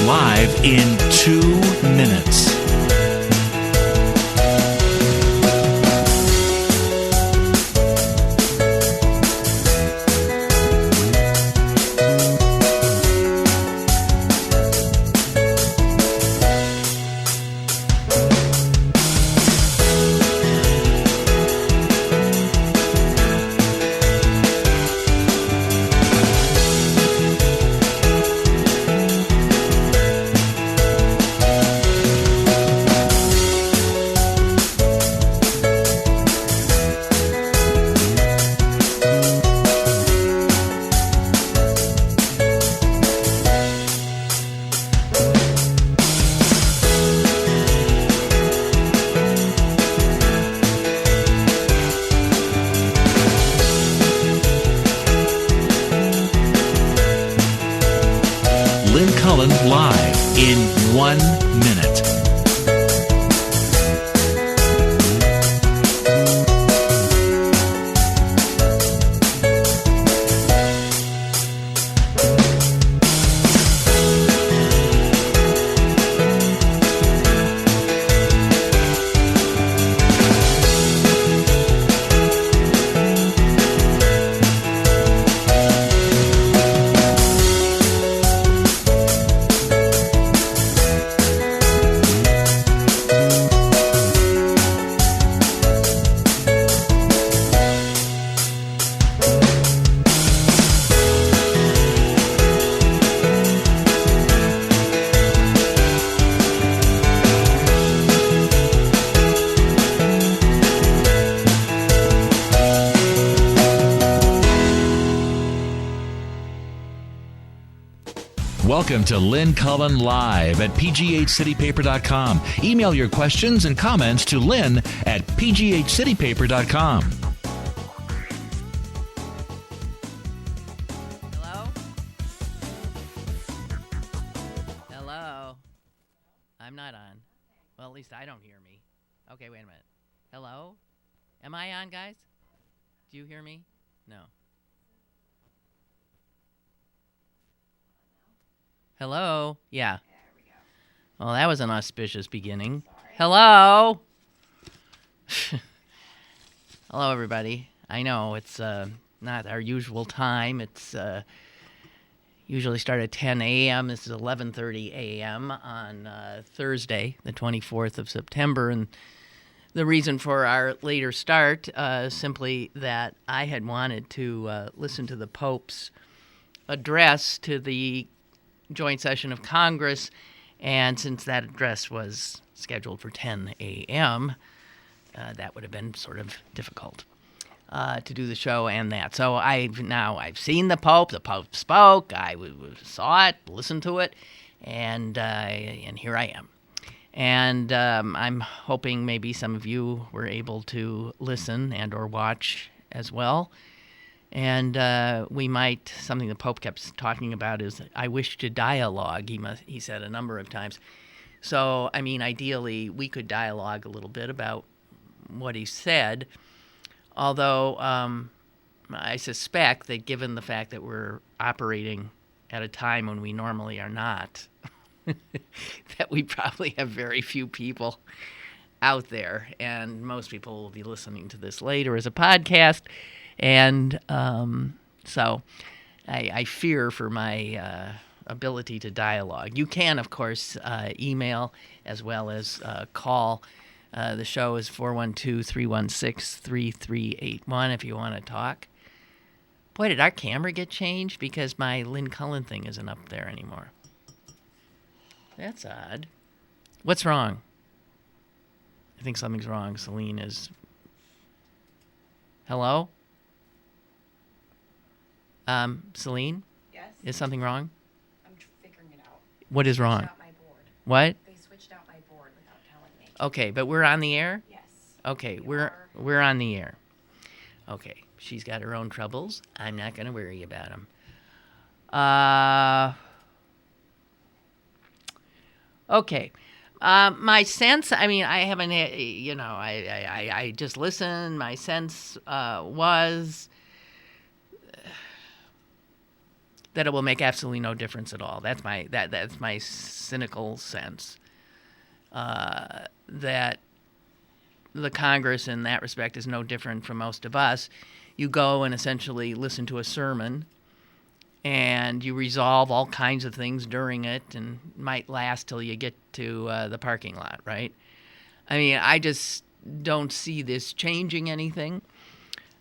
live in 2 minutes. Lynn Cullen live in 1 minute. Welcome to Lynn Cullen Live at pghcitypaper.com. Email your questions and comments to Lynn at pghcitypaper.com. Hello? Hello? I'm not on. Well, at least I don't hear me. Okay, wait a minute. Hello? Am I on, guys? Do you hear me? No. Hello? Yeah. There we go. Well, that was an auspicious beginning. Sorry. Hello? Hello, everybody. I know it's not our usual time. It's usually start at 10 a.m. This is 11:30 a.m. on Thursday, the 24th of September. And the reason for our later start, simply that I had wanted to listen to the Pope's address to the joint session of Congress, and since that address was scheduled for 10 a.m., that would have been sort of difficult to do the show and that. So I've seen the Pope. The Pope spoke. I saw it, listened to it, and here I am. And I'm hoping maybe some of you were able to listen and or watch as well. And we might, something the Pope kept talking about is, I wish to dialogue, he said a number of times. So, I mean, ideally, we could dialogue a little bit about what he said, although I suspect that given the fact that we're operating at a time when we normally are not, that we probably have very few people out there, and most people will be listening to this later as a podcast. And so I fear for my ability to dialogue. You can, of course, email as well as call. The show is 412-316-3381 if you want to talk. Boy, did our camera get changed? Because my Lynn Cullen thing isn't up there anymore. That's odd. What's wrong? I think something's wrong. Celine is... Hello? Celine? Yes? Is something wrong? I'm figuring it out. What is wrong? They switched out my board. What? They switched out my board without telling me. Okay, but we're on the air? Yes. Okay, we're on the air. Okay, she's got her own troubles. I'm not going to worry about them. Okay. My sense, I mean, I haven't, I just listened. My sense was that it will make absolutely no difference at all. That's my cynical sense. That the Congress in that respect is no different from most of us. You go and essentially listen to a sermon, and you resolve all kinds of things during it, and it might last till you get to the parking lot, right? I mean, I just don't see this changing anything.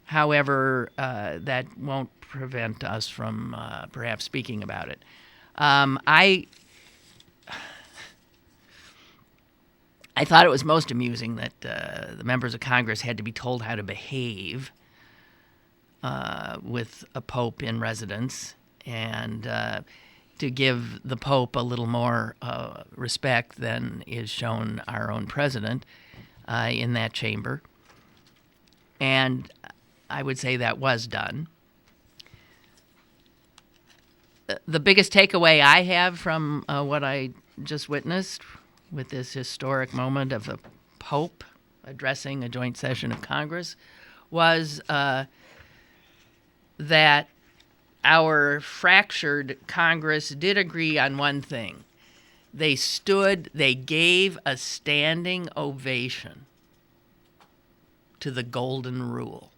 However, that won't prevent us from perhaps speaking about it. I thought it was most amusing that the members of Congress had to be told how to behave with a pope in residence, and to give the pope a little more respect than is shown our own president in that chamber. And I would say that was done. The biggest takeaway I have from what I just witnessed with this historic moment of a pope addressing a joint session of Congress was that our fractured Congress did agree on one thing. They gave a standing ovation to the Golden Rule.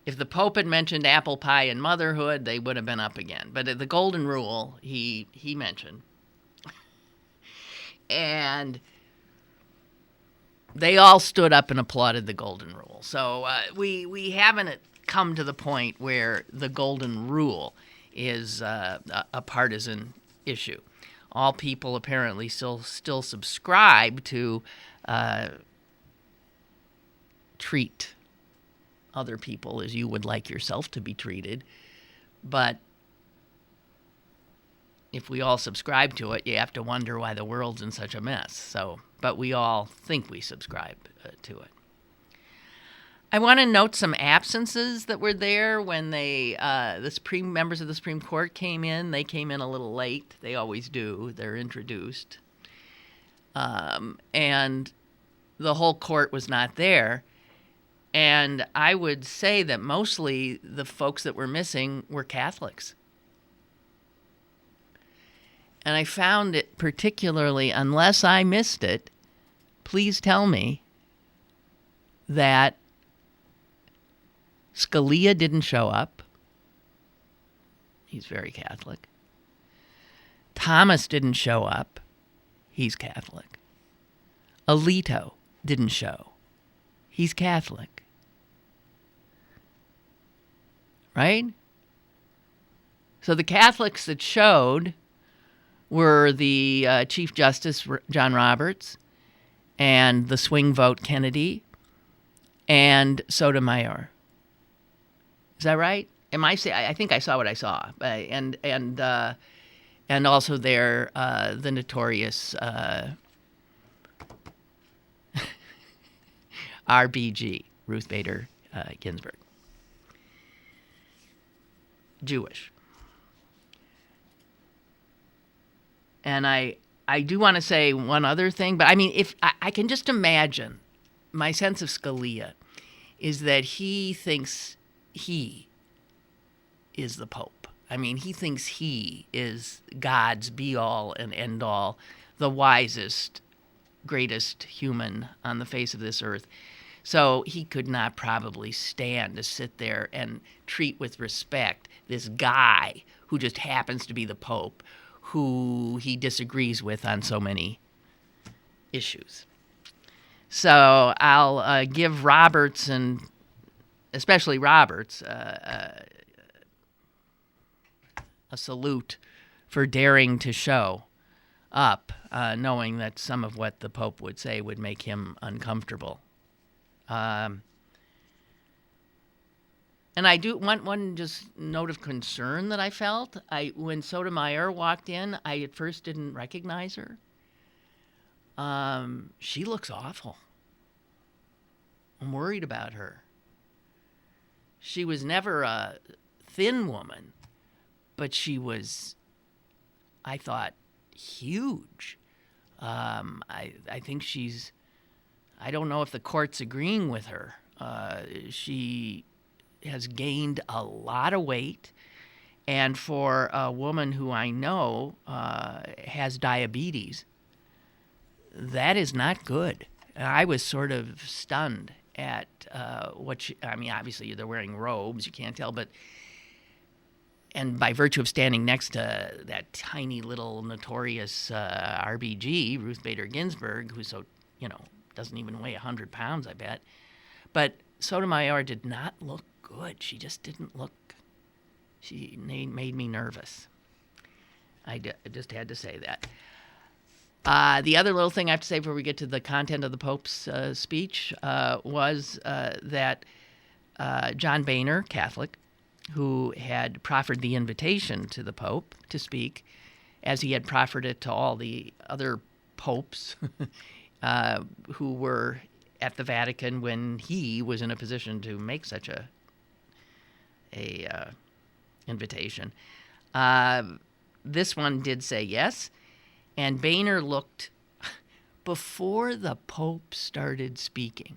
If the Pope had mentioned apple pie and motherhood, they would have been up again. But the Golden Rule, he mentioned. And they all stood up and applauded the Golden Rule. So we haven't come to the point where the Golden Rule is a partisan issue. All people apparently still subscribe to treat other people as you would like yourself to be treated. But if we all subscribe to it, you have to wonder why the world's in such a mess. But we all think we subscribe to it. I want to note some absences that were there when the members of the Supreme Court came in. They came in a little late. They always do. They're introduced. And the whole court was not there. And I would say that mostly the folks that were missing were Catholics. And I found it particularly, unless I missed it, please tell me that Scalia didn't show up. He's very Catholic. Thomas didn't show up. He's Catholic. Alito didn't show. He's Catholic. Right? So the Catholics that showed were the Chief Justice John Roberts and the swing vote Kennedy and Sotomayor. Is that right? I think I saw what I saw. And also there the notorious RBG, Ruth Bader Ginsburg. Jewish. And I do want to say one other thing, but I mean, if I can just imagine, my sense of Scalia is that he thinks he is the Pope. I mean, he thinks he is God's be-all and end-all, the wisest, greatest human on the face of this earth. So he could not probably stand to sit there and treat with respect this guy who just happens to be the Pope, who he disagrees with on so many issues. So I'll give Roberts, and especially Roberts, a salute for daring to show up, knowing that some of what the Pope would say would make him uncomfortable. And I do want one just note of concern that I felt. When Sotomayor walked in, I at first didn't recognize her. She looks awful. I'm worried about her. She was never a thin woman, but she was, I thought, huge. I think she's, I don't know if the court's agreeing with her. She has gained a lot of weight, and for a woman who I know has diabetes, that is not good. I was sort of stunned at obviously they're wearing robes, you can't tell, and by virtue of standing next to that tiny little notorious RBG, Ruth Bader Ginsburg, who's doesn't even weigh 100 pounds, I bet. But Sotomayor did not look good. She just didn't look. She made me nervous. I just had to say that. The other little thing I have to say before we get to the content of the Pope's speech was that John Boehner, Catholic, who had proffered the invitation to the Pope to speak, as he had proffered it to all the other popes who were at the Vatican when he was in a position to make such a invitation. This one did say yes, and Boehner looked, before the Pope started speaking,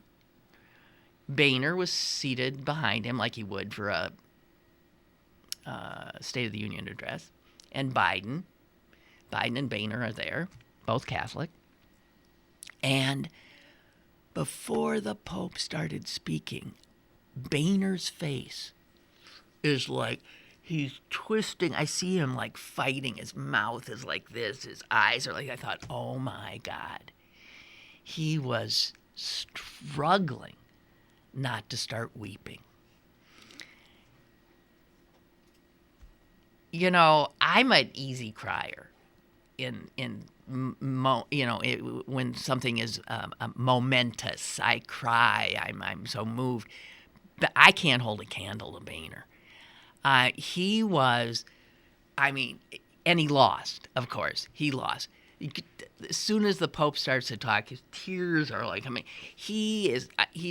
Boehner was seated behind him like he would for a State of the Union address, and Biden and Boehner are there, both Catholic, and before the Pope started speaking, Boehner's face is like, he's twisting. I see him like fighting. His mouth is like this. His eyes are like, I thought, oh my God. He was struggling not to start weeping. I'm an easy crier when something is momentous. I cry. I'm so moved. But I can't hold a candle to Boehner. He was, and he lost, of course. He lost. As soon as the Pope starts to talk, his tears are like, he's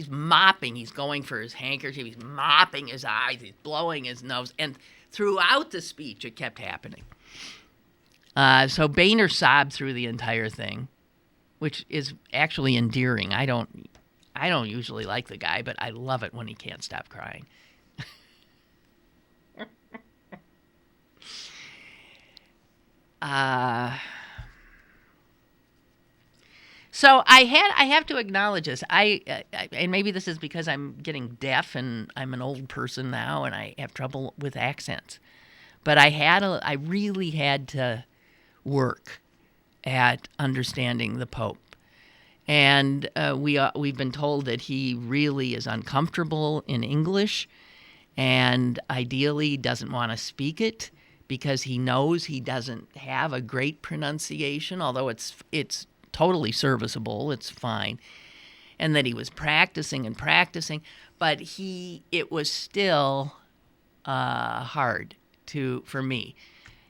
mopping. He's going for his handkerchief. He's mopping his eyes. He's blowing his nose. And throughout the speech, it kept happening. So Boehner sobbed through the entire thing, which is actually endearing. I don't usually like the guy, but I love it when he can't stop crying. So I have to acknowledge this. And maybe this is because I'm getting deaf and I'm an old person now and I have trouble with accents. But I really had to work at understanding the Pope. And we've been told that he really is uncomfortable in English and ideally doesn't want to speak it because he knows he doesn't have a great pronunciation, although it's totally serviceable, it's fine. And that he was practicing, but it was still hard for me.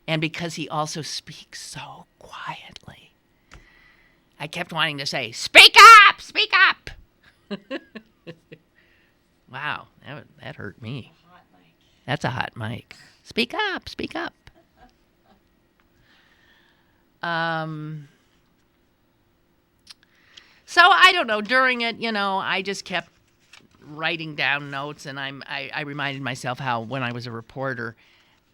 And because he also speaks so quietly, I kept wanting to say, speak up! Speak up! Wow, that hurt me. Hot mic. That's a hot mic. Speak up! Speak up! So I don't know. During it, I just kept writing down notes, and I reminded myself how when I was a reporter,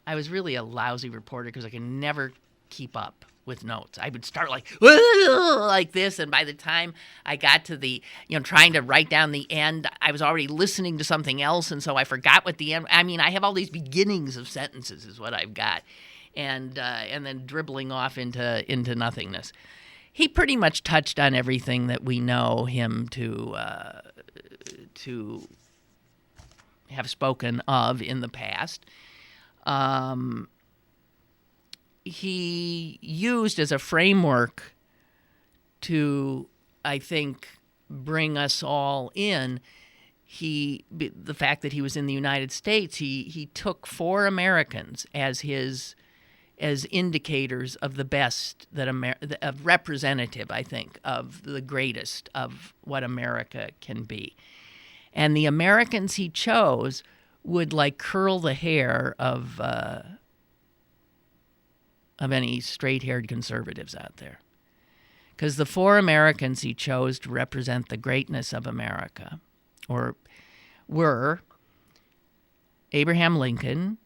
I was really a lousy reporter because I could never keep up with notes. I would start like this, and by the time I got to the, trying to write down the end, I was already listening to something else, and so I forgot what the end. I have all these beginnings of sentences is what I've got, and then dribbling off into nothingness. He pretty much touched on everything that we know him to have spoken of in the past. He used as a framework to, I think, bring us all in. The fact that he was in the United States, he took 4 Americans as indicators of the best of representative, I think, of the greatest of what America can be. And the Americans he chose would curl the hair of any straight-haired conservatives out there. Because the 4 Americans he chose to represent the greatness of America were Abraham Lincoln,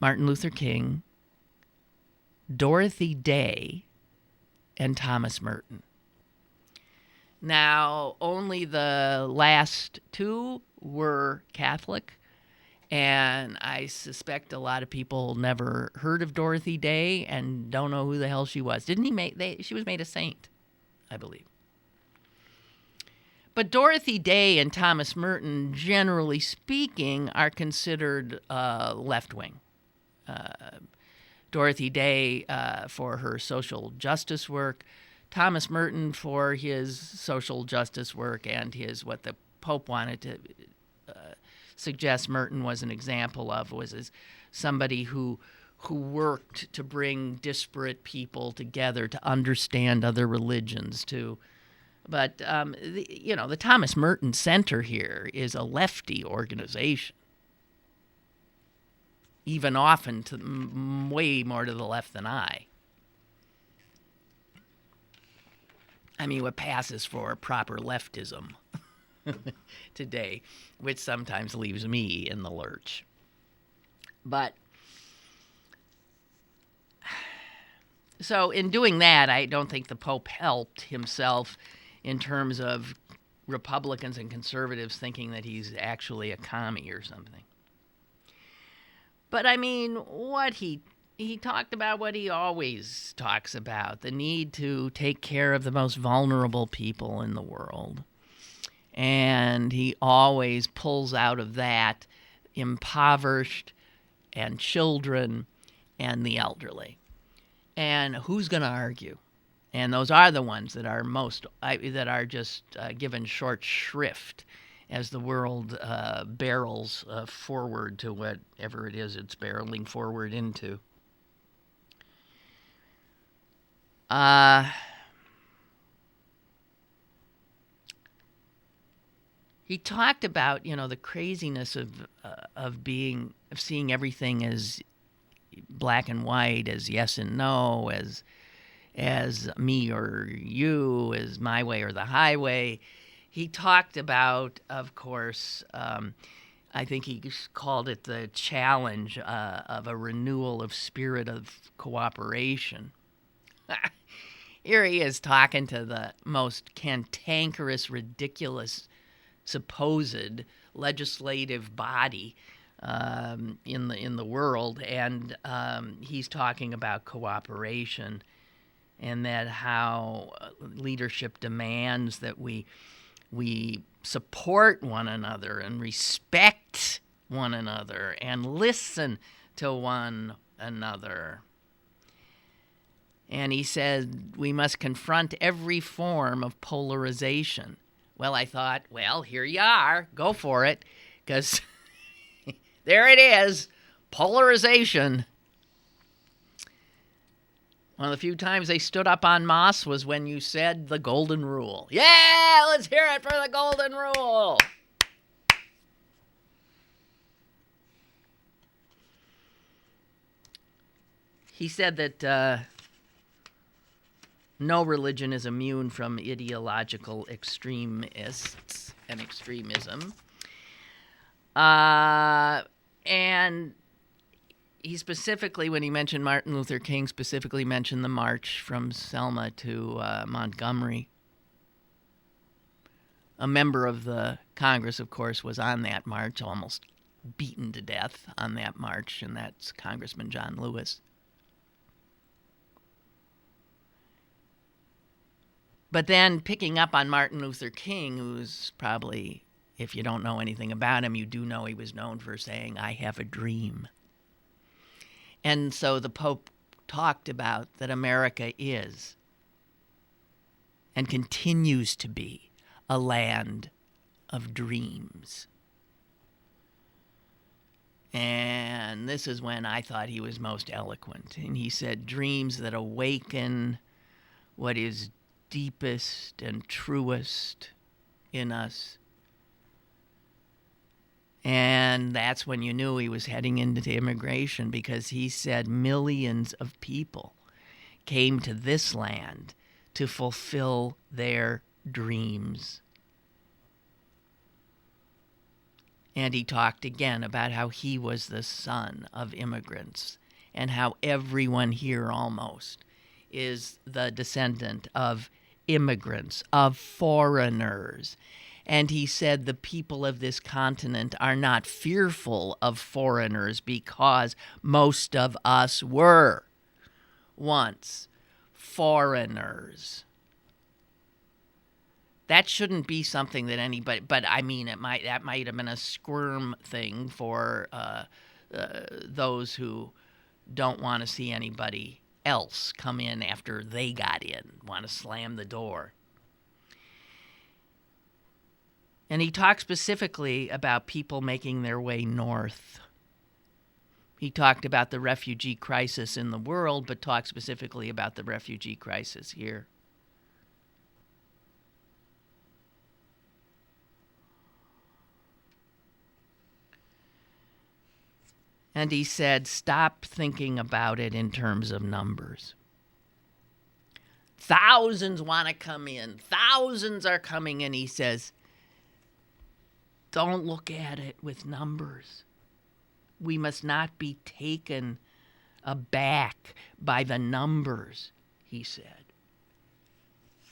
Martin Luther King, Dorothy Day, and Thomas Merton. Now, only the last two were Catholic, and I suspect a lot of people never heard of Dorothy Day and don't know who the hell she was. She was made a saint, I believe. But Dorothy Day and Thomas Merton, generally speaking, are considered left-wing. Dorothy Day for her social justice work, Thomas Merton for his social justice work and his what the Pope wanted to suggest Merton was an example of was as somebody who worked to bring disparate people together to understand other religions too. But the Thomas Merton Center here is a lefty organization, even often to way more to the left than I. I mean, what passes for proper leftism today, which sometimes leaves me in the lurch. But so in doing that, I don't think the Pope helped himself in terms of Republicans and conservatives thinking that he's actually a commie or something. But I mean, what he talked about what he always talks about, the need to take care of the most vulnerable people in the world. And he always pulls out of that impoverished and children and the elderly. And who's going to argue? And those are the ones that are just given short shrift as the world barrels forward to whatever it is it's barreling forward into. He talked about, the craziness of seeing everything as black and white, as yes and no, as me or you, as my way or the highway. He talked about, of course, I think he called it the challenge of a renewal of spirit of cooperation. Here he is talking to the most cantankerous, ridiculous, supposed legislative body in the world, and he's talking about cooperation, and that how leadership demands that we support one another and respect one another and listen to one another. And he said we must confront every form of polarization. Well, I thought, here you are. Go for it. Because there it is. Polarization. One of the few times they stood up en masse was when you said the golden rule. Yeah, let's hear it for the golden rule. He said that no religion is immune from ideological extremists and extremism. And he specifically, when he mentioned Martin Luther King, specifically mentioned the march from Selma to Montgomery. A member of the Congress, of course, was on that march, almost beaten to death on that march, and that's Congressman John Lewis. But then picking up on Martin Luther King, who's probably, if you don't know anything about him, you do know he was known for saying, "I have a dream." And so the Pope talked about that America is and continues to be a land of dreams. And this is when I thought he was most eloquent. And he said, dreams that awaken what is deepest and truest in us. And that's when you knew he was heading into immigration, because he said millions of people came to this land to fulfill their dreams. And he talked again about how he was the son of immigrants and how everyone here almost is the descendant of immigrants, of foreigners. And he said the people of this continent are not fearful of foreigners because most of us were once foreigners. That shouldn't be something that anybody, but I mean, that might have been a squirm thing for those who don't want to see anybody else come in after they got in, want to slam the door. And he talked specifically about people making their way north. He talked about the refugee crisis in the world, but talked specifically about the refugee crisis here. And he said, stop thinking about it in terms of numbers. Thousands want to come in. Thousands are coming in. He says, don't look at it with numbers. We must not be taken aback by the numbers, he said.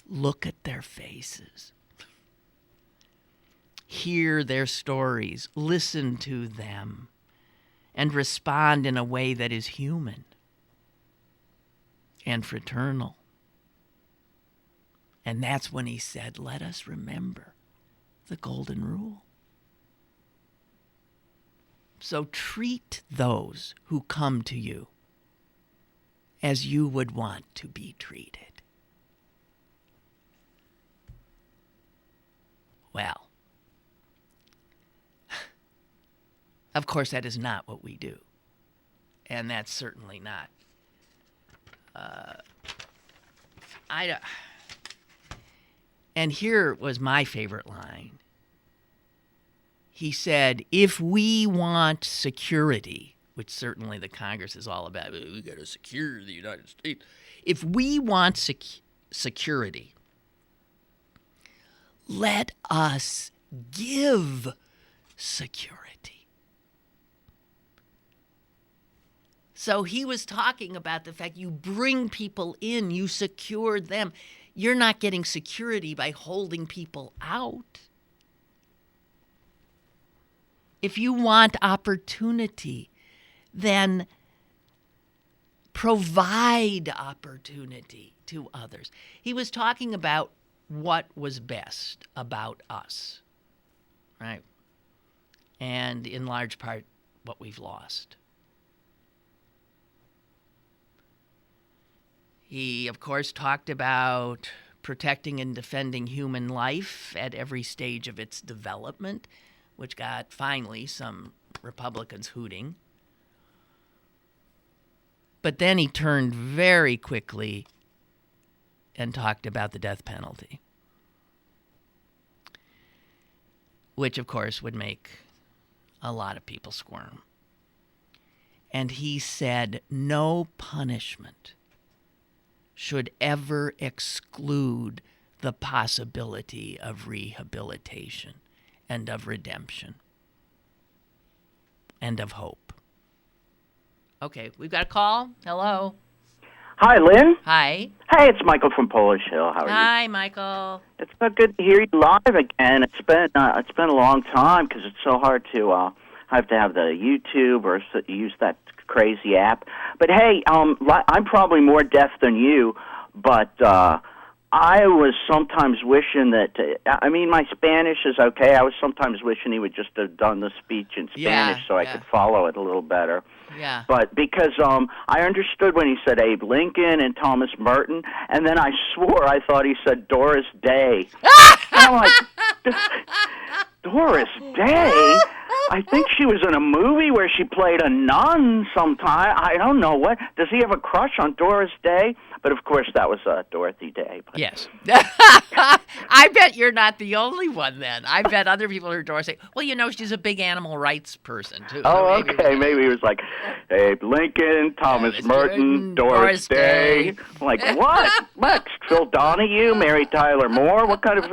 Look at their faces. Hear their stories. Listen to them. And respond in a way that is human and fraternal. And that's when he said, let us remember the golden rule. So treat those who come to you as you would want to be treated. Well, of course, that is not what we do. And that's certainly not. And here was my favorite line. He said, if we want security, which certainly the Congress is all about, we got to secure the United States. If we want security, let us give security. So he was talking about the fact you bring people in, you secure them. You're not getting security by holding people out. If you want opportunity, then provide opportunity to others. He was talking about what was best about us, right? And in large part, what we've lost. He, of course, talked about protecting and defending human life at every stage of its development, which got, finally, some Republicans hooting. But then he turned very quickly and talked about the death penalty, which, of course, would make a lot of people squirm. And he said, no punishment should ever exclude the possibility of rehabilitation and of redemption and of hope. Okay, we've got a call. Hello. Hi, Lynn. Hi. Hey, it's Michael from Polish Hill. How are you? Hi, Michael. It's so good to hear you live again. It's been a long time because it's so hard to have the YouTube or use that crazy app. But hey, I'm probably more deaf than you, but I was sometimes wishing that, my Spanish is okay. I was sometimes wishing he would just have done the speech in Spanish so I could follow it a little better. Yeah. But because I understood when he said Abe Lincoln and Thomas Merton, and then I swore I thought he said Doris Day. And I'm like, Doris Day? I think she was in a movie where she played a nun sometime. I don't know what. Does he have a crush on Doris Day? But, of course, that was Dorothy Day. But. Yes. I bet you're not the only one then. I bet other people heard Doris Day. Well, she's a big animal rights person, too. Oh, okay. Maybe he was like, Abe Lincoln, Thomas Merton, Doris Day. I'm like, what? Lex, Phil Donahue, Mary Tyler Moore? What kind of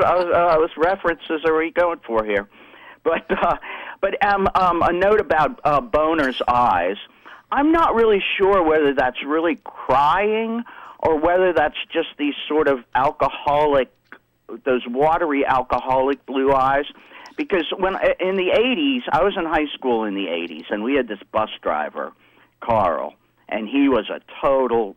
references are we going for here? But But a note about Boehner's eyes. I'm not really sure whether that's really crying or whether that's just these sort of alcoholic, those watery alcoholic blue eyes. Because when in the 80s, I was in high school in the 80s, and we had this bus driver, Carl, and he was a total,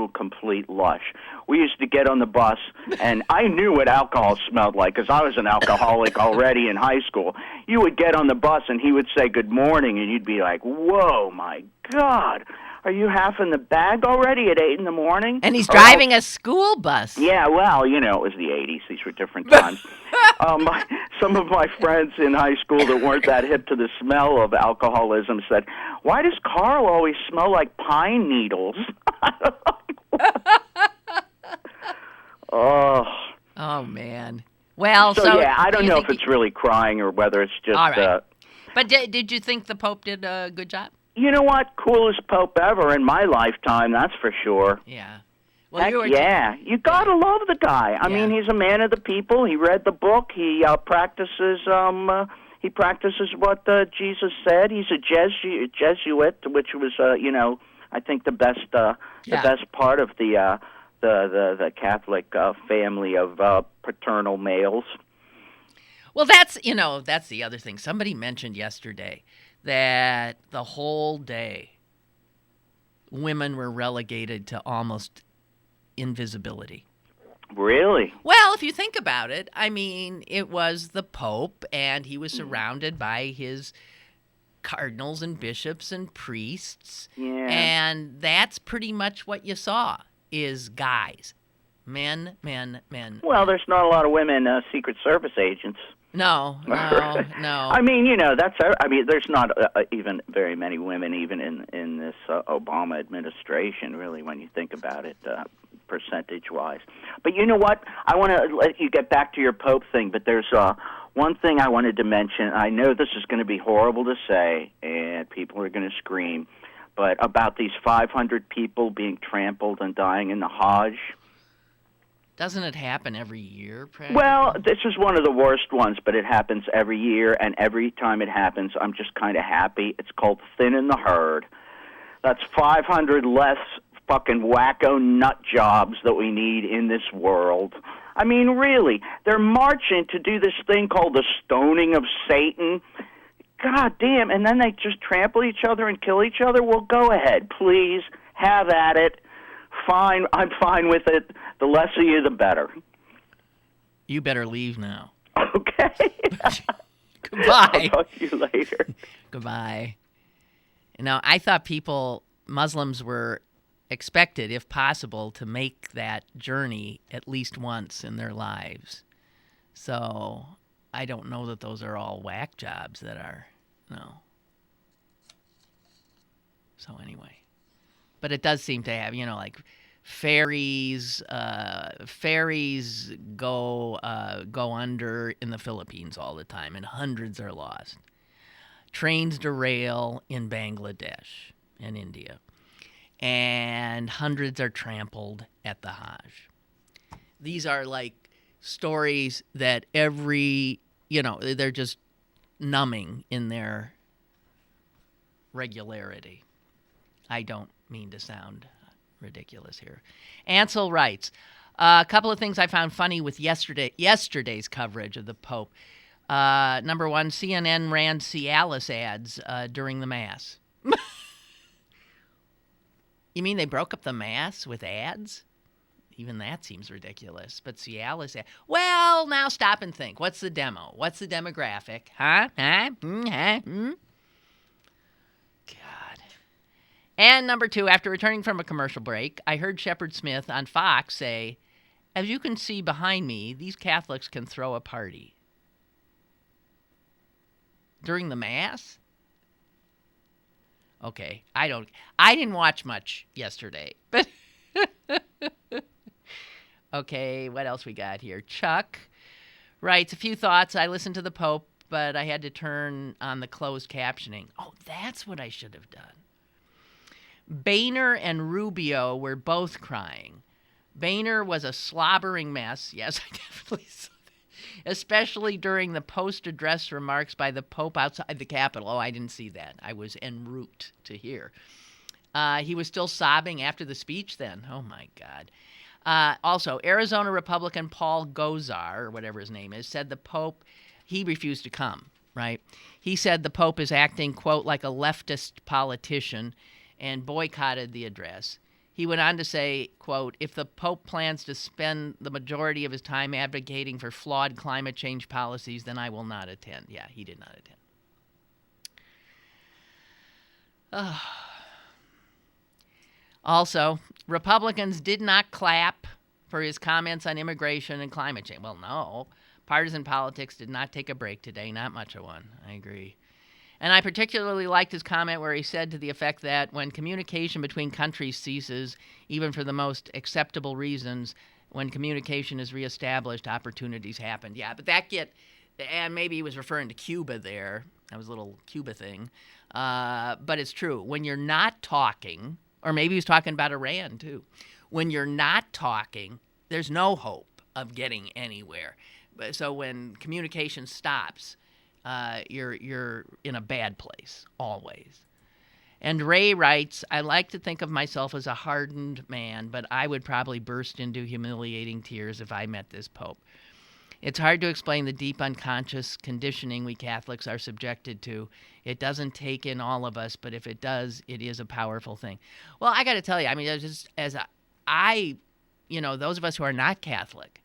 complete lush. We used to get on the bus, and I knew what alcohol smelled like because I was an alcoholic already in high school. You would get on the bus, and he would say good morning, and you'd be like, whoa, my God. Are you half in the bag already at 8 in the morning? And he's driving a school bus. Yeah, well, it was the 80s. These were different times. Some of my friends in high school that weren't that hip to the smell of alcoholism said, why does Carl always smell like pine needles? Oh, man. Well, yeah, I don't know if it's really crying or whether it's just... All right. But did you think the Pope did a good job? You know what? Coolest Pope ever in my lifetime, that's for sure. Yeah. Well, Heck, you gotta love the guy. I mean, he's a man of the people. He read the book. He practices. He practices what Jesus said. He's a Jesuit, which was, I think the best part of the Catholic family of paternal males. Well, that's the other thing. Somebody mentioned yesterday that the whole day women were relegated to almost invisibility. Really? Well, if you think about it, I mean, it was the Pope, and he was surrounded by his cardinals and bishops and priests. Yeah. And that's pretty much what you saw, is guys. Men. Well, there's not a lot of women Secret Service agents. No. I mean, there's not even very many women even in this Obama administration, really, when you think about it, percentage-wise. But you know what? I want to let you get back to your Pope thing, but there's one thing I wanted to mention. I know this is going to be horrible to say, and people are going to scream, but about these 500 people being trampled and dying in the Hajj. Doesn't it happen every year, practically? Well, this is one of the worst ones, but it happens every year, and every time it happens, I'm just kind of happy. It's called thinning the herd. That's 500 less fucking wacko nut jobs that we need in this world. I mean, really, they're marching to do this thing called the stoning of Satan. God damn, and then they just trample each other and kill each other? Well, go ahead, please, have at it. Fine, I'm fine with it. The less of you, the better. You better leave now. Okay. Goodbye. I'll talk to you later. Goodbye. Now, I thought Muslims were expected, if possible, to make that journey at least once in their lives. So I don't know that those are all whack jobs that are, no. So anyway. But it does seem to have, like ferries go under in the Philippines all the time, and hundreds are lost. Trains derail in Bangladesh and India, and hundreds are trampled at the Hajj. These are like stories that they're just numbing in their regularity. I don't mean to sound ridiculous here. Ansel writes, a couple of things I found funny with yesterday's coverage of the Pope. Number one, CNN ran Cialis ads during the Mass. You mean they broke up the Mass with ads? Even that seems ridiculous. But Cialis ads. Well, now stop and think. What's the demo? What's the demographic? Huh? And number two, after returning from a commercial break, I heard Shepard Smith on Fox say, as you can see behind me, these Catholics can throw a party. During the Mass? Okay, I didn't watch much yesterday. But okay, what else we got here? Chuck writes, a few thoughts. I listened to the Pope, but I had to turn on the closed captioning. Oh, that's what I should have done. Boehner and Rubio were both crying. Boehner was a slobbering mess. Yes, I definitely saw that. especially during the post-address remarks by the Pope outside the Capitol. Oh, I didn't see that. I was en route to here. He was still sobbing after the speech then. Oh, my God. Also, Arizona Republican Paul Gosar, or whatever his name is, said the Pope, he refused to come, right? He said the Pope is acting, quote, like a leftist politician and boycotted the address. He went on to say, quote, if the Pope plans to spend the majority of his time advocating for flawed climate change policies, then I will not attend. Yeah, he did not attend. Also, Republicans did not clap for his comments on immigration and climate change. Well, no. Partisan politics did not take a break today. Not much of one. I agree. And I particularly liked his comment where he said to the effect that when communication between countries ceases, even for the most acceptable reasons, when communication is reestablished, opportunities happen. Yeah, but and maybe he was referring to Cuba there. That was a little Cuba thing. But it's true. When you're not talking, or maybe he was talking about Iran too. When you're not talking, there's no hope of getting anywhere. So when communication stops, you're in a bad place, always. And Ray writes, I like to think of myself as a hardened man, but I would probably burst into humiliating tears if I met this Pope. It's hard to explain the deep unconscious conditioning we Catholics are subjected to. It doesn't take in all of us, but if it does, it is a powerful thing. Well, I got to tell you, I mean, those of us who are not Catholic,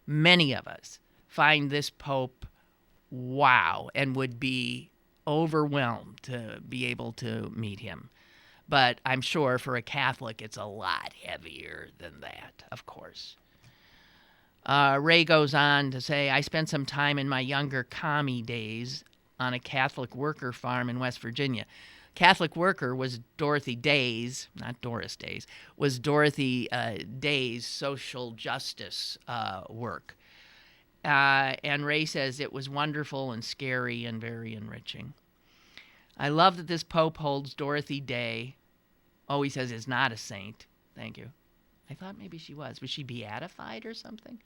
many of us find this Pope wow and would be overwhelmed to be able to meet him. But I'm sure for a Catholic, it's a lot heavier than that, of course. Ray goes on to say, I spent some time in my younger commie days on a Catholic worker farm in West Virginia. Catholic worker was Dorothy Day's, not Doris Day's, was Dorothy Day's social justice work. And Ray says it was wonderful and scary and very enriching. I love that this Pope holds Dorothy Day. Oh, he says is not a saint. Thank you. I thought maybe she was. Was she beatified or something?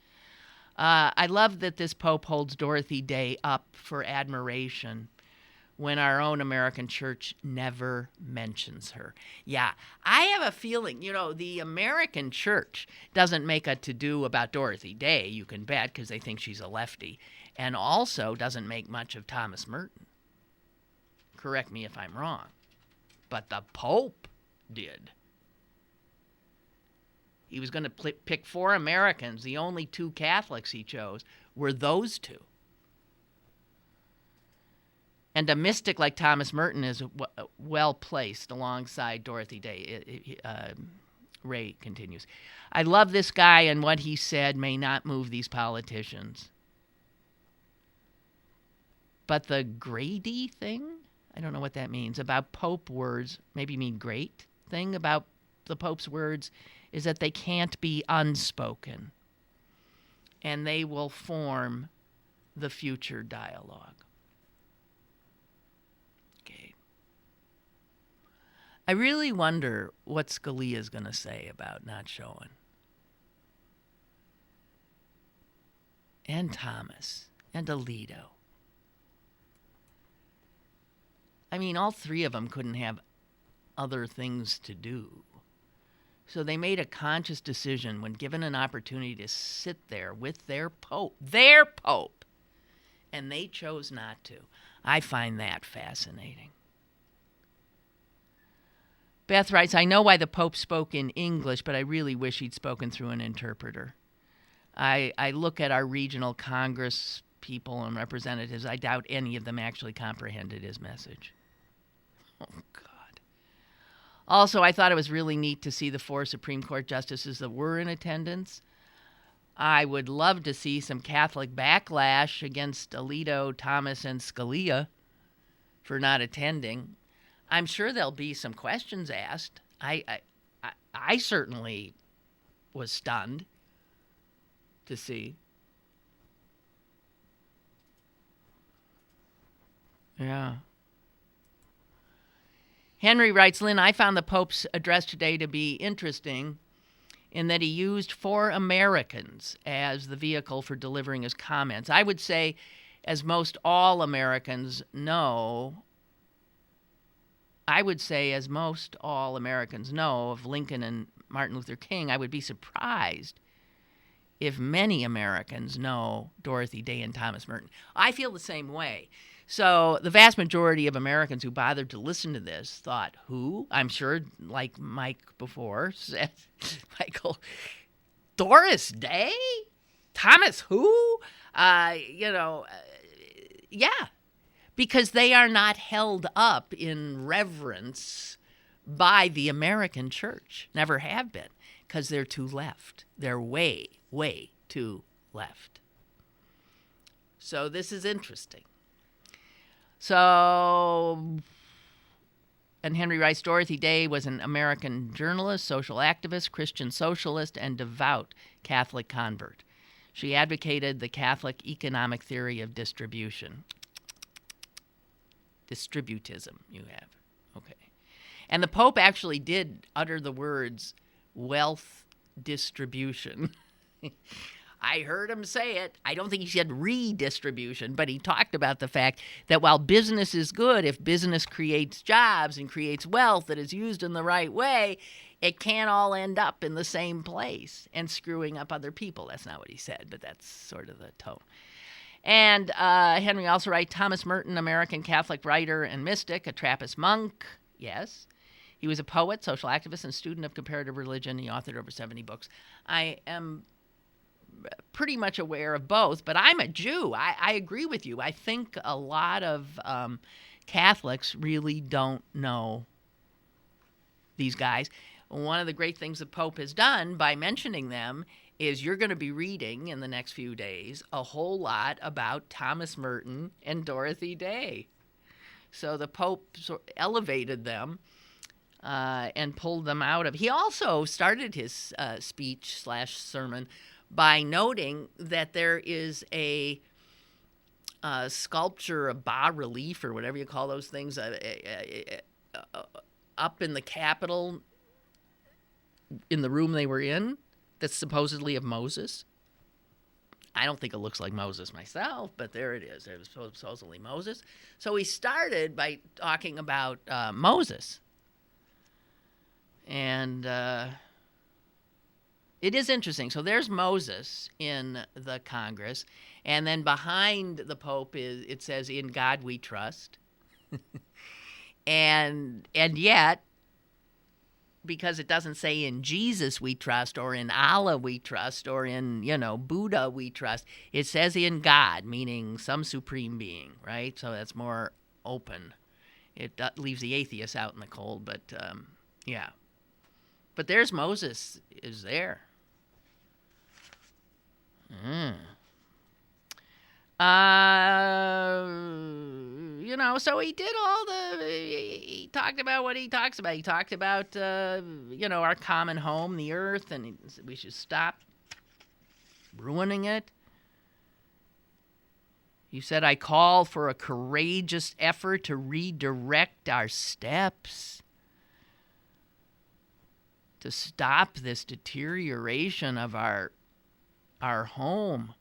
I love that this Pope holds Dorothy Day up for admiration when our own American church never mentions her. Yeah, I have a feeling, the American church doesn't make a to-do about Dorothy Day, you can bet, because they think she's a lefty, and also doesn't make much of Thomas Merton. Correct me if I'm wrong. But the Pope did. He was going to pick 4 Americans. The only 2 Catholics he chose were those 2. And a mystic like Thomas Merton is well placed alongside Dorothy Day. Ray continues. I love this guy, and what he said may not move these politicians. But the Grady thing, I don't know what that means, about Pope words, maybe mean great thing about the Pope's words, is that they can't be unspoken, and they will form the future dialogue. Okay. I really wonder what Scalia's going to say about not showing. And Thomas, and Alito. I mean, all 3 of them couldn't have other things to do. So they made a conscious decision when given an opportunity to sit there with their Pope, and they chose not to. I find that fascinating. Beth writes, I know why the Pope spoke in English, but I really wish he'd spoken through an interpreter. I look at our regional Congress people and representatives. I doubt any of them actually comprehended his message. Oh, God. Also, I thought it was really neat to see the 4 Supreme Court justices that were in attendance. I would love to see some Catholic backlash against Alito, Thomas, and Scalia for not attending. I'm sure there'll be some questions asked. I certainly was stunned to see. Yeah. Henry writes, Lynn, I found the Pope's address today to be interesting. in that he used For Americans as the vehicle for delivering his comments. I would say, as most all Americans know, of Lincoln and Martin Luther King, I would be surprised if many Americans know Dorothy Day and Thomas Merton. I feel the same way. So the vast majority of Americans who bothered to listen to this thought, who? I'm sure, like Mike before said, Michael, Doris Day? Thomas who? Yeah, because they are not held up in reverence by the American church. Never have been, because they're too left. They're way, way too left. So this is interesting. So, and Henry writes, Dorothy Day was an American journalist, social activist, Christian socialist, and devout Catholic convert. She advocated the Catholic economic theory of distribution. Distributism, you have. Okay. And the Pope actually did utter the words wealth distribution. I heard him say it. I don't think he said redistribution, but he talked about the fact that while business is good, if business creates jobs and creates wealth that is used in the right way, it can't all end up in the same place and screwing up other people. That's not what he said, but that's sort of the tone. And Henry also writes, Thomas Merton, American Catholic writer and mystic, a Trappist monk. Yes. He was a poet, social activist, and student of comparative religion. He authored over 70 books. I am pretty much aware of both, but I'm a Jew. I agree with you. I think a lot of Catholics really don't know these guys. One of the great things the Pope has done by mentioning them is you're going to be reading in the next few days a whole lot about Thomas Merton and Dorothy Day. So the Pope elevated them and pulled them out of. He also started his speech/sermon by noting that there is a sculpture, a bas relief, or whatever you call those things, up in the Capitol, in the room they were in, that's supposedly of Moses. I don't think it looks like Moses myself, but there it is. It was supposedly Moses. So he started by talking about Moses. And it is interesting. So there's Moses in the Congress, and then behind the Pope it says, "In God we trust." and yet, because it doesn't say "in Jesus we trust" or "in Allah we trust" or in, Buddha we trust, it says "in God," meaning some supreme being, right? So that's more open. It leaves the atheists out in the cold, but yeah. But there's Moses is there. So he did he talked about what he talks about. He talked about, our common home, the earth, and we should stop ruining it. He said, I call for a courageous effort to redirect our steps, to stop this deterioration of our home,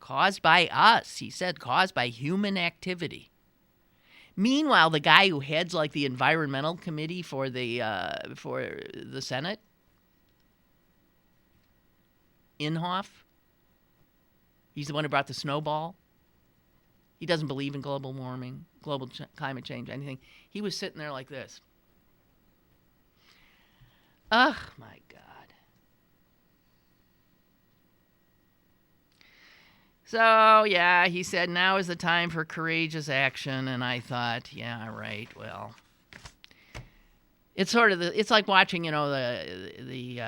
caused by us, he said, caused by human activity. Meanwhile, the guy who heads the environmental committee for the Senate, Inhofe, he's the one who brought the snowball. He doesn't believe in global warming, climate change, anything. He was sitting there like this. Oh, my God. So, yeah, he said, now is the time for courageous action. And I thought, yeah, right, well. It's sort of it's like watching, the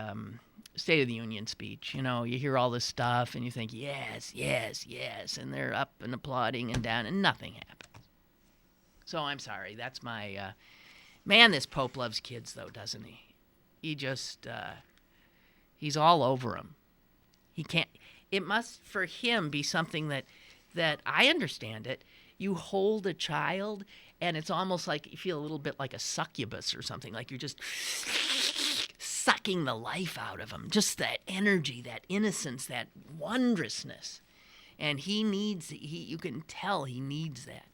State of the Union speech. You hear all this stuff and you think, yes, yes, yes. And they're up and applauding and down and nothing happens. So I'm sorry. That's my, man, this Pope loves kids, though, doesn't he? He just, he's all over them. He can't, it must, for him, be something that I understand it. You hold a child, and it's almost like you feel a little bit like a succubus or something. Like you're just sucking the life out of him. Just that energy, that innocence, that wondrousness. And you can tell he needs that.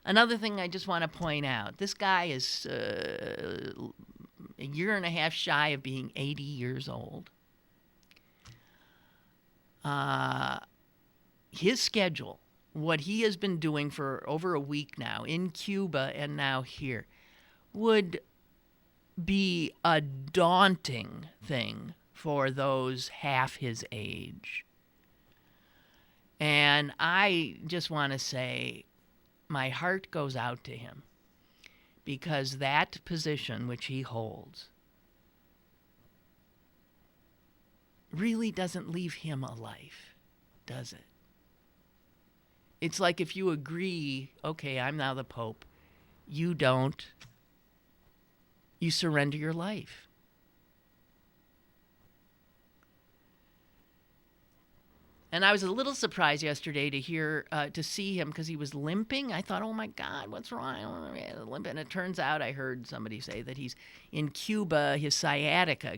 Another thing I just want to point out, this guy is a year and a half shy of being 80 years old. His schedule, what he has been doing for over a week now in Cuba and now here, would be a daunting thing for those half his age. And I just want to say my heart goes out to him, because that position which he holds really doesn't leave him a life, does it? It's like if you agree, okay, I'm now the Pope, you don't, you surrender your life. And I was a little surprised yesterday to see him, because he was limping. I thought, oh my God, what's wrong? And it turns out, I heard somebody say that he's in Cuba, his sciatica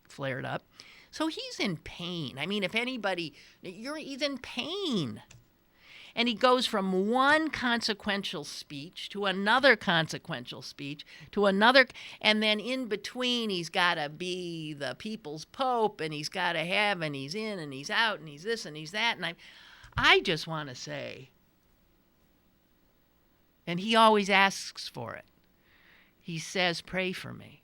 flared up. So he's in pain. I mean, if anybody, he's in pain. And he goes from one consequential speech to another consequential speech to another. And then in between, he's got to be the people's pope, and he's got to have, and he's in, and he's out, and he's this, and he's that. And I just want to say, and he always asks for it. He says, pray for me.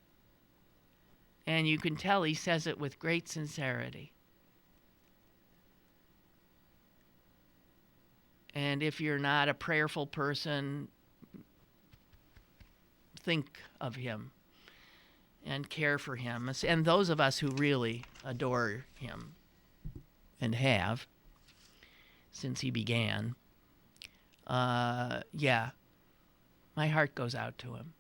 And you can tell he says it with great sincerity. And if you're not a prayerful person, think of him and care for him. And those of us who really adore him and have since he began, my heart goes out to him.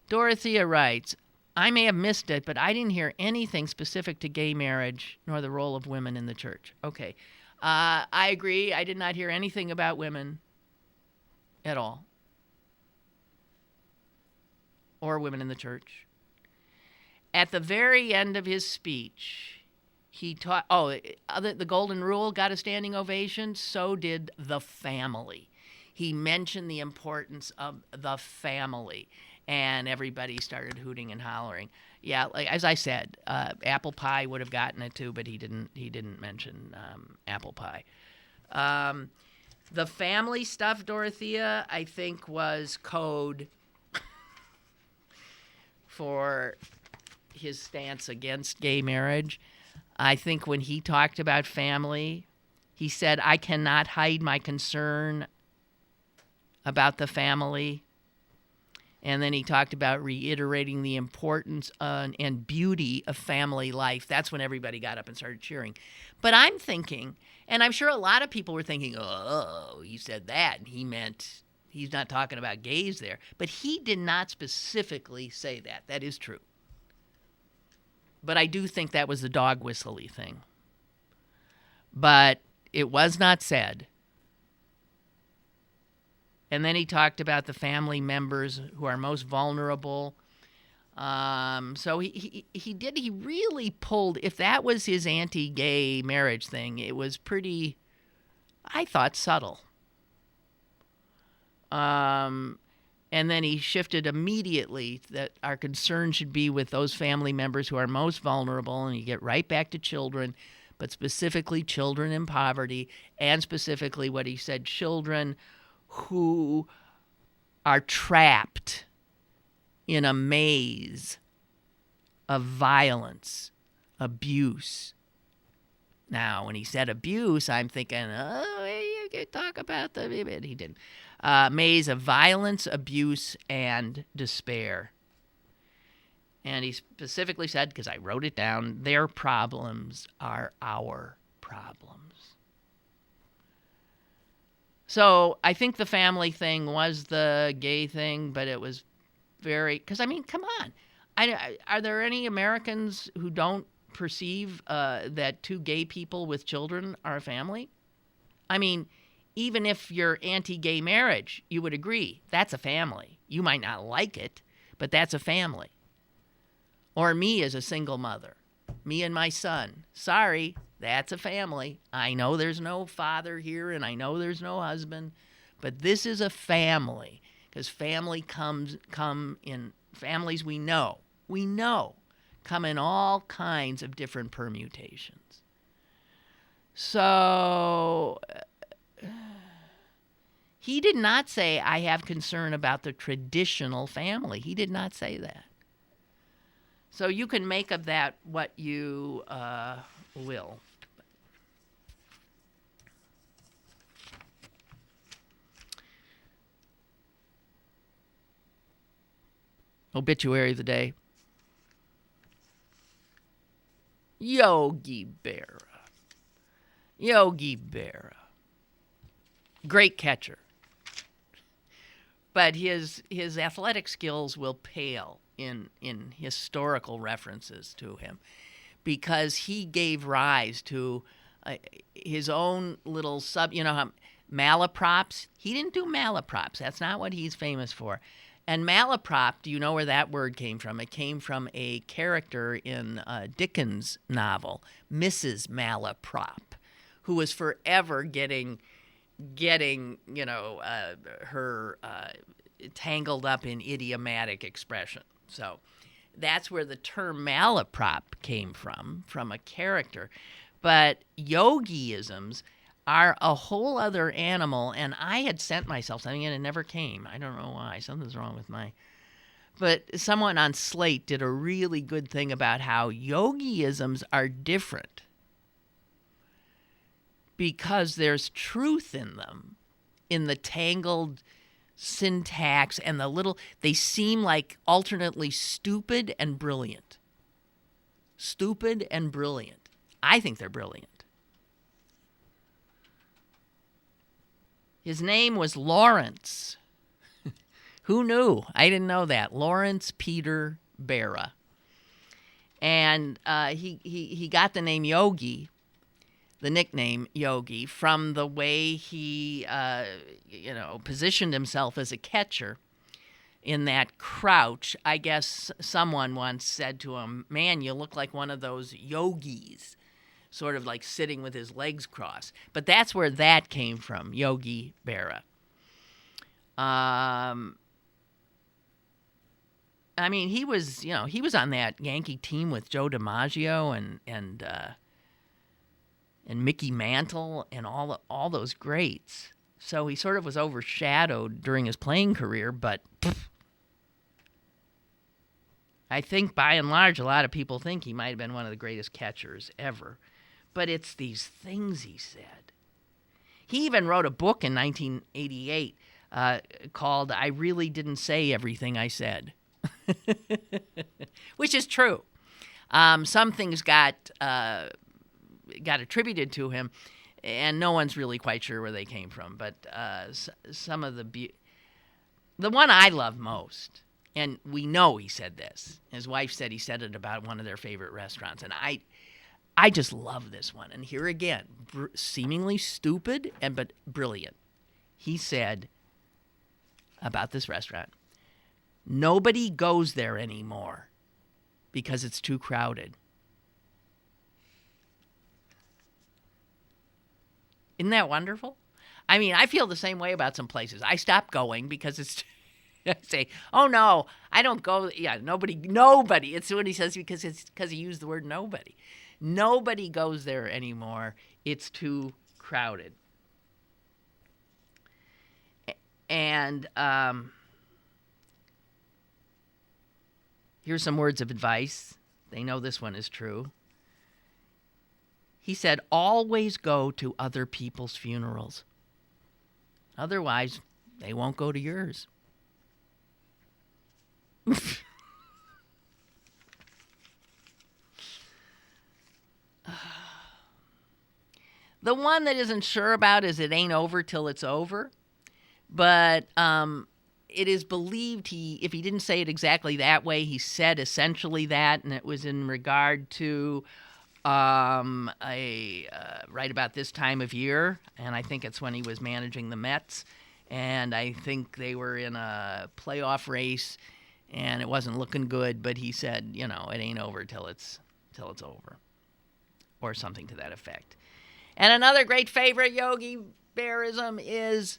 Dorothea writes, I may have missed it, but I didn't hear anything specific to gay marriage nor the role of women in the church. Okay. I agree. I did not hear anything about women at all, or women in the church. At the very end of his speech, he taught, the Golden Rule got a standing ovation. So did the family. He mentioned the importance of the family, and everybody started hooting and hollering. Yeah, like as I said, apple pie would have gotten it too, but he didn't mention apple pie. The family stuff, Dorothea, I think was code for his stance against gay marriage. I think when he talked about family, he said, I cannot hide my concern about the family. And then he talked about reiterating the importance and beauty of family life. That's when everybody got up and started cheering. But I'm thinking, and I'm sure a lot of people were thinking, oh, he said that, and he meant he's not talking about gays there. But he did not specifically say that. That is true. But I do think that was the dog whistle-y thing. But it was not said. And then he talked about the family members who are most vulnerable. So he really pulled, if that was his anti-gay marriage thing, it was pretty, I thought, subtle. And then he shifted immediately that our concern should be with those family members who are most vulnerable, and you get right back to children, but specifically children in poverty, and specifically what he said, children who are trapped in a maze of violence, abuse. Now, when he said abuse, I'm thinking, you could talk about the... But he didn't. Maze of violence, abuse, and despair. And he specifically said, because I wrote it down, their problems are our problems. So I think the family thing was the gay thing, but it was very... Because, I mean, come on. Are there any Americans who don't perceive that two gay people with children are a family? I mean, even if you're anti-gay marriage, you would agree that's a family. You might not like it, but that's a family. Or me as a single mother. Me and my son. Sorry, that's a family. I know there's no father here, and I know there's no husband, but this is a family, because family come in families we know, come in all kinds of different permutations. So he did not say, I have concern about the traditional family. He did not say that. So you can make of that what you will. Obituary of the day. Yogi Barra. Yogi Barra. Great catcher. But his athletic skills will pale in historical references to him, because he gave rise to his own little malaprops. He didn't do malaprops. That's not what he's famous for. And malaprop, do you know where that word came from? It came from a character in Dickens' novel, Mrs. Malaprop, who was forever getting her tangled up in idiomatic expression. So that's where the term malaprop came from a character. But yogiisms are a whole other animal, and I had sent myself something and it never came. I don't know why. Something's wrong with But someone on Slate did a really good thing about how yogiisms are different because there's truth in them, in the tangled syntax and they seem like alternately stupid and brilliant. Stupid and brilliant. I think they're brilliant. His name was Lawrence. Who knew? I didn't know that. Lawrence Peter Berra. And he got the name Yogi, the nickname Yogi, from the way he positioned himself as a catcher in that crouch. I guess someone once said to him, "Man, you look like one of those yogis," sort of like sitting with his legs crossed. But that's where that came from, Yogi Barra. I mean, he was on that Yankee team with Joe DiMaggio and Mickey Mantle and all those greats. So he sort of was overshadowed during his playing career, but I think by and large, a lot of people think he might have been one of the greatest catchers ever. But it's these things he said. He even wrote a book in 1988 called I Really Didn't Say Everything I Said, which is true. Some things got attributed to him, and no one's really quite sure where they came from. But some of the one I love most, and we know he said this. His wife said he said it about one of their favorite restaurants, and I just love this one. And here again, seemingly stupid but brilliant. He said about this restaurant, nobody goes there anymore because it's too crowded. Isn't that wonderful? I mean, I feel the same way about some places. I stop going because it's I say, oh no, I don't go. Yeah, nobody. It's what he says because he used the word nobody. Nobody goes there anymore. It's too crowded. And here's some words of advice. They know this one is true. He said, always go to other people's funerals. Otherwise, they won't go to yours. The one that isn't sure about is it ain't over till it's over. But it is believed if he didn't say it exactly that way, he said essentially that, and it was in regard to right about this time of year, and I think it's when he was managing the Mets, and I think they were in a playoff race, and it wasn't looking good, but he said, it ain't over till it's over, or something to that effect. And another great favorite Yogi Berrism is,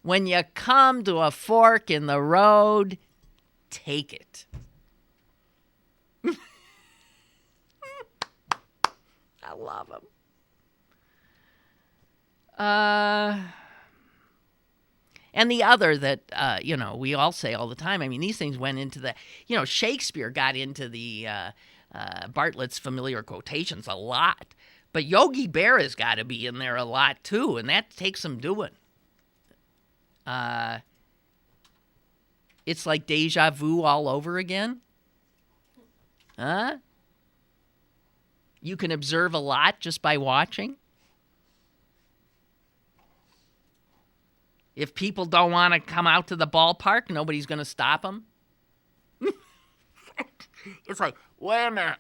when you come to a fork in the road, take it. I love him. And the other that, we all say all the time, I mean, these things went into the, Shakespeare got into the Bartlett's familiar quotations a lot. But Yogi Berra's got to be in there a lot, too, and that takes some doing. It's like deja vu all over again. Huh? You can observe a lot just by watching. If people don't want to come out to the ballpark, nobody's going to stop them. It's like, wait a minute.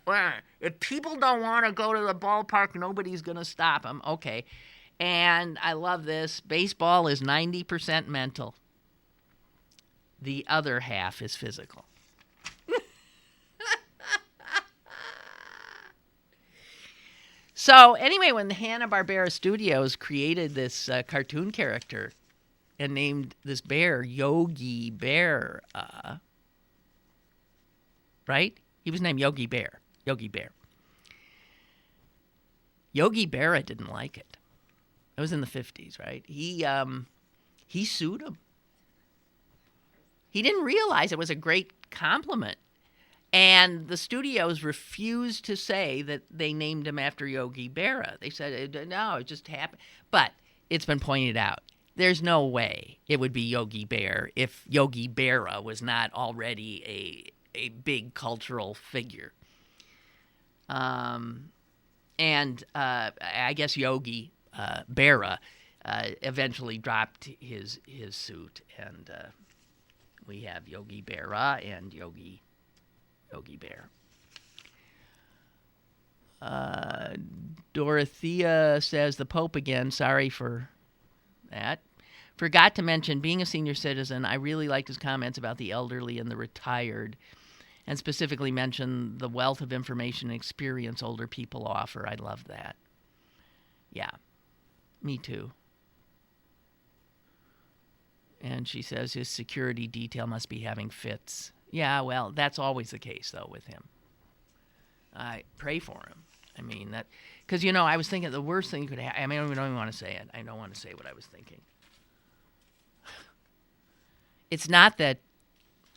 If people don't want to go to the ballpark, nobody's going to stop them. Okay. And I love this. Baseball is 90% mental. The other half is physical. So anyway, when the Hanna-Barbera Studios created this cartoon character and named this bear Yogi Bear, right? He was named Yogi Bear. Yogi Bear. Yogi Berra didn't like it. It was in the 50s, right? He sued him. He didn't realize it was a great compliment. And the studios refused to say that they named him after Yogi Berra. They said, no, it just happened. But it's been pointed out, there's no way it would be Yogi Bear if Yogi Berra was not already a big cultural figure. And I guess Yogi Berra eventually dropped his suit, and we have Yogi Berra and Yogi Bear. Dorothea says, the Pope again, sorry for that. Forgot to mention, being a senior citizen, I really liked his comments about the elderly and the retired, and specifically mentioned the wealth of information and experience older people offer. I love that. Yeah, me too. And she says his security detail must be having fits. Yeah, well, that's always the case, though, with him. I pray for him. I mean, that, because, I was thinking the worst thing could happen. I mean, I don't even want to say it. I don't want to say what I was thinking. It's not that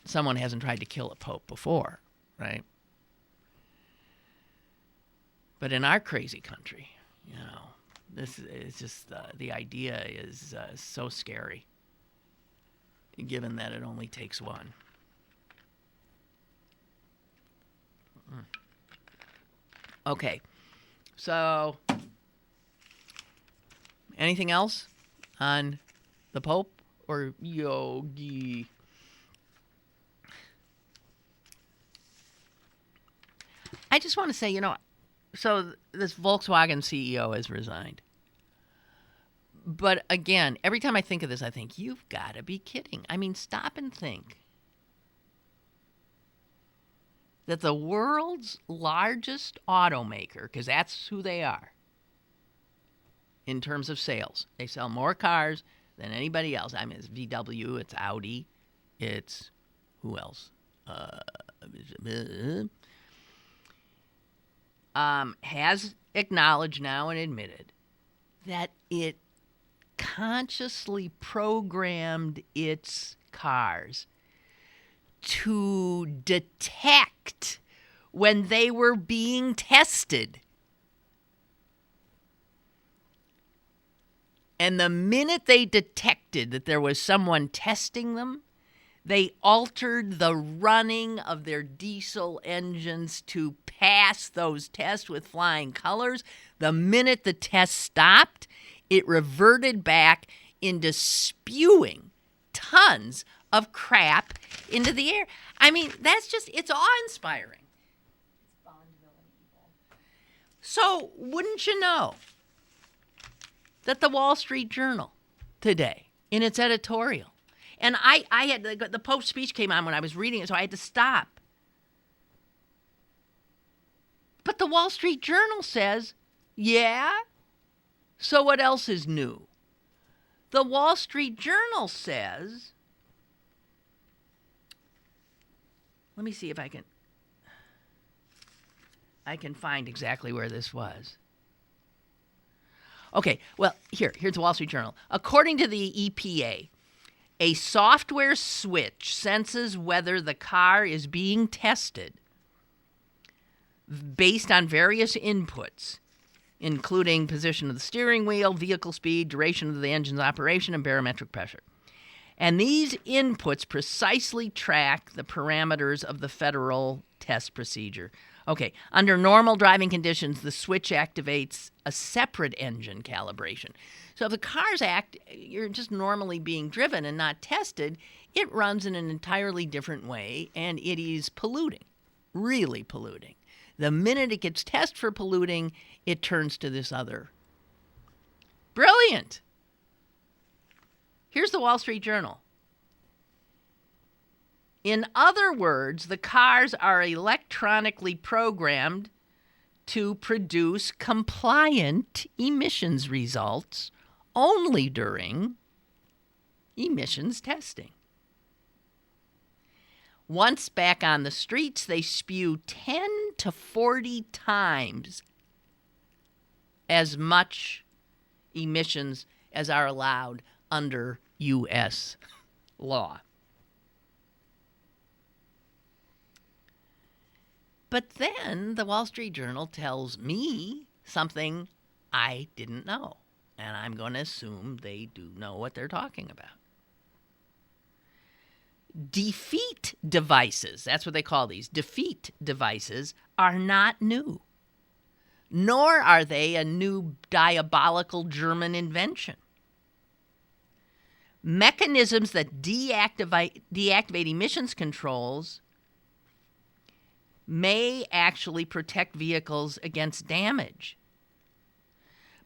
someone hasn't tried to kill a pope before, right? But in our crazy country, this is just, the idea is so scary, given that it only takes one. Okay, so anything else on the Pope or Yogi? I just want to say, so this Volkswagen CEO has resigned. But again, every time I think of this, I think, you've got to be kidding. I mean, stop and think that the world's largest automaker, because that's who they are in terms of sales. They sell more cars than anybody else. I mean, it's VW, it's Audi, it's who else? Has acknowledged now and admitted that it consciously programmed its cars to detect when they were being tested. And the minute they detected that there was someone testing them, they altered the running of their diesel engines to pass those tests with flying colors. The minute the test stopped, it reverted back into spewing tons of crap into the air. I mean, it's awe-inspiring. So, wouldn't you know that the Wall Street Journal today, in its editorial, And I had the Pope's speech came on when I was reading it, so I had to stop. But the Wall Street Journal says, yeah? So what else is new? The Wall Street Journal says, let me see if I can find exactly where this was. Okay, well, here's the Wall Street Journal. According to the EPA, a software switch senses whether the car is being tested based on various inputs, including position of the steering wheel, vehicle speed, duration of the engine's operation, and barometric pressure. And these inputs precisely track the parameters of the federal test procedure. Okay, under normal driving conditions, the switch activates a separate engine calibration. So if the car's you're just normally being driven and not tested, it runs in an entirely different way, and it is polluting, really polluting. The minute it gets tested for polluting, it turns to this other. Brilliant. Here's the Wall Street Journal. In other words, the cars are electronically programmed to produce compliant emissions results only during emissions testing. Once back on the streets, they spew 10 to 40 times as much emissions as are allowed under U.S. law. But then the Wall Street Journal tells me something I didn't know, and I'm going to assume they do know what they're talking about. Defeat devices, that's what they call these, defeat devices, are not new, nor are they a new diabolical German invention. Mechanisms that deactivate emissions controls may actually protect vehicles against damage.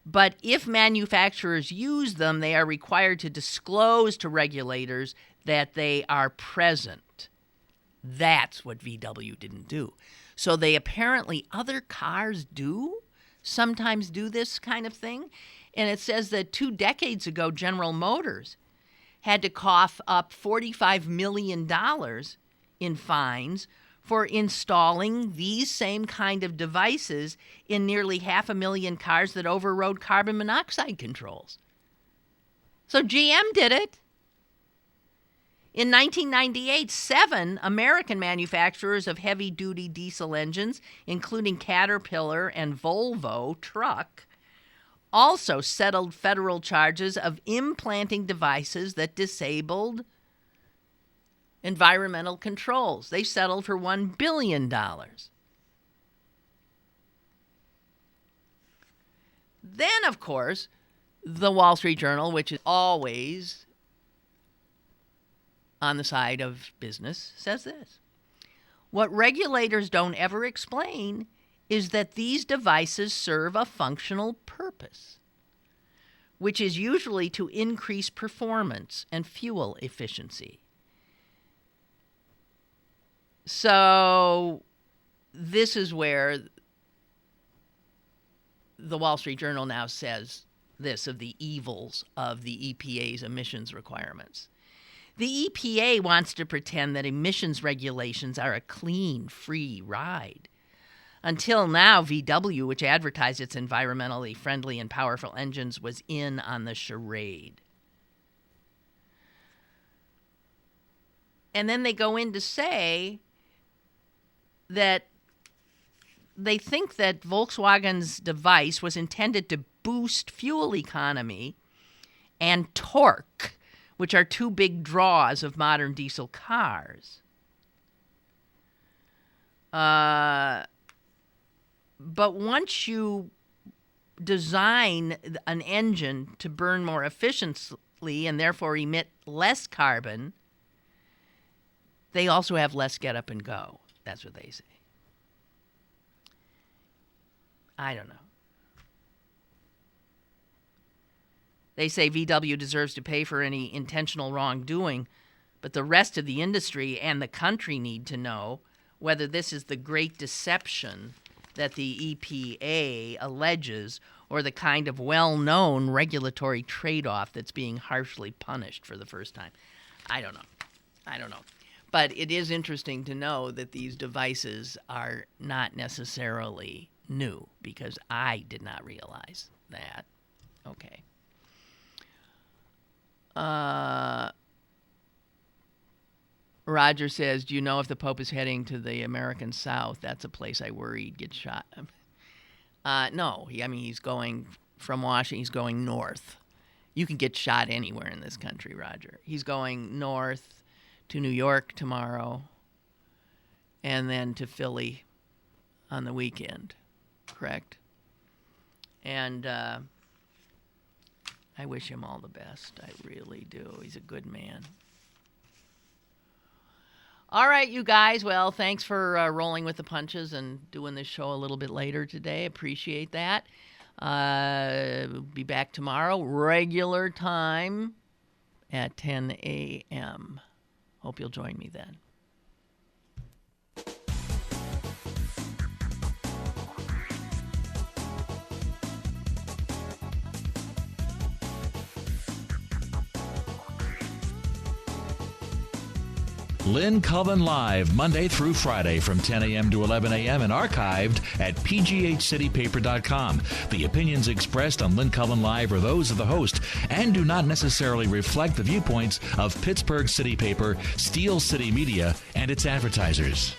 But if manufacturers use them, they are required to disclose to regulators that they are present. That's what VW didn't do. So they apparently, other cars sometimes do this kind of thing. And it says that 2 decades ago, General Motors had to cough up $45 million in fines for installing these same kind of devices in nearly 500,000 cars that overrode carbon monoxide controls. So GM did it. In 1998, 7 American manufacturers of heavy-duty diesel engines, including Caterpillar and Volvo Truck, also settled federal charges of implanting devices that disabled environmental controls. They settled for $1 billion. Then, of course, the Wall Street Journal, which is always on the side of business, says this. What regulators don't ever explain is that these devices serve a functional purpose, which is usually to increase performance and fuel efficiency. So this is where the Wall Street Journal now says this of the evils of the EPA's emissions requirements. The EPA wants to pretend that emissions regulations are a clean, free ride. Until now, VW, which advertised its environmentally friendly and powerful engines, was in on the charade. And then they go in to say that they think that Volkswagen's device was intended to boost fuel economy and torque, which are 2 big draws of modern diesel cars. But once you design an engine to burn more efficiently and therefore emit less carbon, they also have less get up and go. That's what they say. I don't know. They say VW deserves to pay for any intentional wrongdoing, But the rest of the industry and the country need to know whether this is the great deception that the EPA alleges or the kind of well-known regulatory trade-off that's being harshly punished for the first time. I don't know. But it is interesting to know that these devices are not necessarily new, because I did not realize that. Okay. Roger says, do you know if the Pope is heading to the American South? That's a place I worry he'd get shot. No. He's going from Washington. He's going north. You can get shot anywhere in this country, Roger. He's going north to New York tomorrow and then to Philly on the weekend. Correct? And I wish him all the best. I really do. He's a good man. All right, you guys. Well, thanks for rolling with the punches and doing this show a little bit later today. Appreciate that. We'll be back tomorrow, regular time at 10 a.m. Hope you'll join me then. Lynn Cullen Live, Monday through Friday from 10 a.m. to 11 a.m. and archived at pghcitypaper.com. The opinions expressed on Lynn Cullen Live are those of the host and do not necessarily reflect the viewpoints of Pittsburgh City Paper, Steel City Media, and its advertisers.